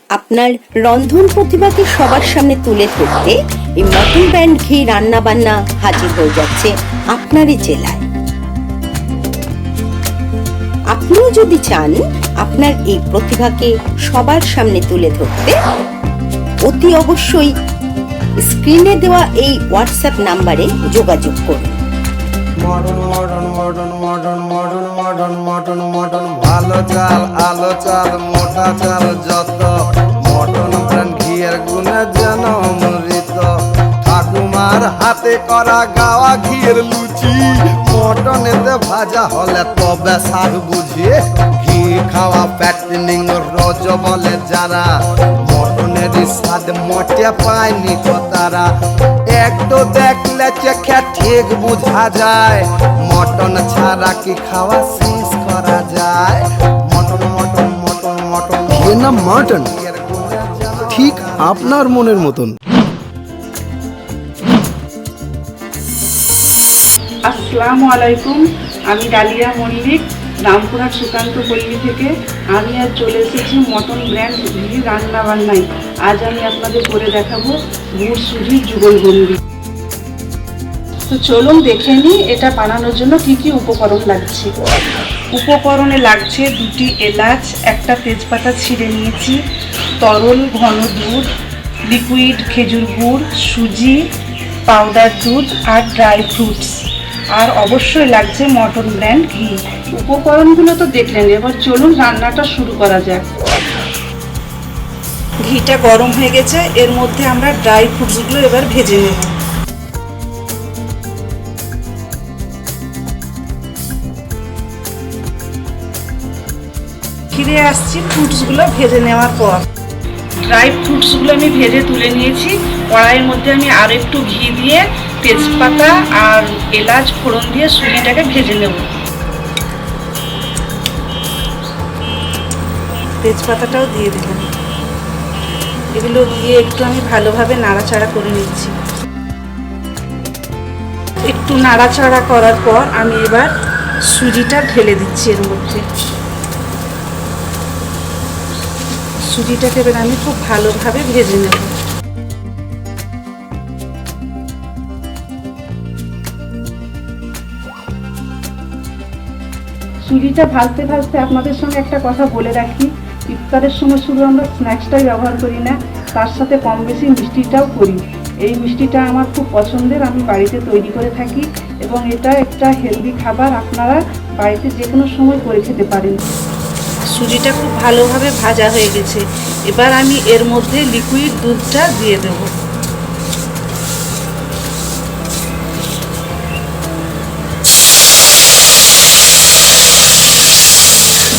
আপনার রন্ধন প্রতিভাকে সবার সামনে তুলে ধরতে এই মটন ব্র্যান্ড ঘি রান্না বান্না হাজির হয়ে যাচ্ছে আপনারই জেলায়। আপনিও যদি চান আপনার এই প্রতিভাকে সবার সামনে তুলে ধরতে, অতি অবশ্যই স্ক্রিনে দেওয়া এই হোয়াটসঅ্যাপ নাম্বারে যোগাযোগ করুন। মটন ভালো চাল, আলো চাল, মোটা চাল যত, মটন ব্র্যান্ড ঘিয়ের গুণে যেন অমৃত। ঠাকুমার হাতে করা গাওয়া ঘিয়ের লুচি, মটনেতে ভাজা হলে তবে স্বাদ বুঝিয়ে। ঘি খাওয়া প্যাটিনিং রোজ বলে যারা, মটনের স্বাদ মোটে পায়নি তো তারা। একটু দেখলে চেখে ঠিক বুঝা যায়, মটন ছাড়া কি খাওয়া শেষ করা যায়। মটন মটন মটন মটন এর নাম মটন, ঠিক আপনার মনের মতন। আসসালামু আলাইকুম, আমি ডালিয়া মল্লিক, রামপুরহাট সুকান্ত পল্লী থেকে। আমি আজ চলে এসেছি মটন ব্র্যান্ড ঘি রান্না বান্নায়। আজ আমি আপনাদের করে দেখাবো গুড় সুজির যুগলবন্দি। তো চলুন দেখে নিই এটা বানানোর জন্য কি কি উপকরণ লাগছে। উপকরণে লাগছে 2টি এলাচ, একটা তেজপাতা ছিঁড়ে নিয়েছি, তরল ঘন দুধ, লিকুইড খেজুর গুড়, সুজি, পাউডার দুধ আর ড্রাই ফ্রুটস, আর অবশ্যই লাগছে মটন ব্র্যান্ড ঘি। উপকরণগুলো তো দেখলেন, এবার চলুন রান্নাটা শুরু করা যাক। ঘিটা গরম হয়ে গেছে, এর মধ্যে আমরা ড্রাই ফ্রুটসগুলো এবার ভেজে নেব। ফিরে আসছি ফ্রুটসগুলো ভেজে নেওয়ার পর। ড্রাই ফ্রুটসগুলো আমি ভেজে তুলে নিয়েছি। কড়াইয়ের মধ্যে আমি আর একটু ঘি দিয়ে তেজপাতা আর এলাচ ফোড়ন দিয়ে সুজিটাকে ভেজে নেব। তেজপাতাটাও দিয়ে দিলাম। এগুলো দিয়ে একটু আমি ভালোভাবে নাড়াচাড়া করে নিচ্ছি। একটু নাড়াচাড়া করার পর আমি এবার সুজিটা ঢেলে দিচ্ছি এর মধ্যে। সুজিটাকে এবার আমি খুব ভালোভাবে ভেজে নেব। সুজিটা ভাজতে ভাজতে আপনাদের সঙ্গে একটা কথা বলে রাখি, ইফতারের সময় শুধু আমরা স্ন্যাক্সটাই ব্যবহার করি না, তার সাথে কম বেশি মিষ্টিটাও করি। এই মিষ্টিটা আমার খুব পছন্দের, আমি বাড়িতে তৈরি করে থাকি এবং এটা একটা হেলদি খাবার, আপনারা বাড়িতে যে কোনো সময় করে খেতে পারেন। সুজিটা খুব ভালোভাবে ভাজা হয়ে গেছে, এবার আমি এর মধ্যে লিকুইড দুধটা দিয়ে দেব।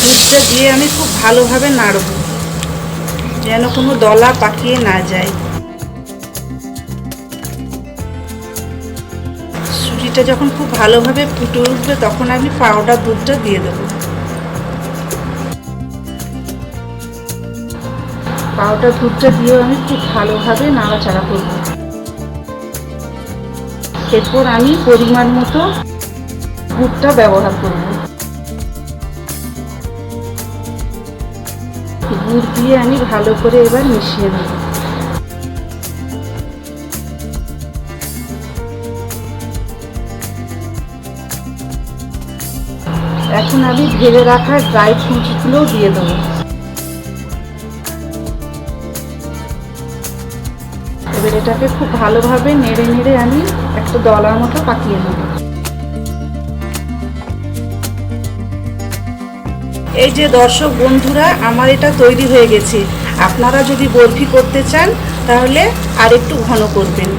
দুধটা দিয়ে আমি খুব ভালোভাবে নাড়ব, যেন কোনো দলা পাকিয়ে না যায়। সুজিটা যখন খুব ভালোভাবে ফুটে উঠবে তখন আমি পাউডার দুধটা দিয়ে দেবো। পাউডার দুধটা দিয়েও আমি খুব ভালোভাবে নাড়াচাড়া করব। এরপর আমি পরিমাণ মতো গুড়টা ব্যবহার করব। গুড় দিয়ে আমি ভালো করে এবার মিশিয়ে নেব। এখন আমি ভেজে রাখা ড্রাই ফ্রুটসগুলোও দিয়ে দেবো। এবার এটাকে খুব ভালোভাবে নেড়ে নেড়ে আমি একটা দলার মতো পাকিয়ে নেব। এই যে দর্শক বন্ধুরা, আমার এটা তৈরি হয়ে গেছে। আপনারা যদি বরফি করতে চান তাহলে আর একটু ঘন করবেন।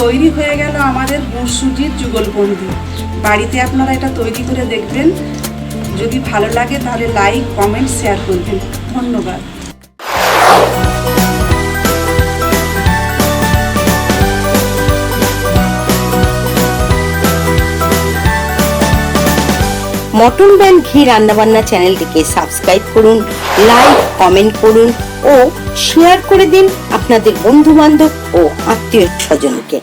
তৈরি হয়ে গেল আমাদের গুড় সুজির যুগলবন্দি। বাড়িতে আপনারা এটা তৈরি করে দেখবেন। যদি ভালো লাগে তাহলে লাইক, কমেন্ট, শেয়ার করবেন। ধন্যবাদ। মটন ব্র্যান্ড ঘি রান্নাবান্না চ্যানেলটিকে সাবস্ক্রাইব করুন, লাইক, কমেন্ট করুন ও শেয়ার করে দিন আপনাদের বন্ধু বান্ধব ও আত্মীয় স্বজনকে।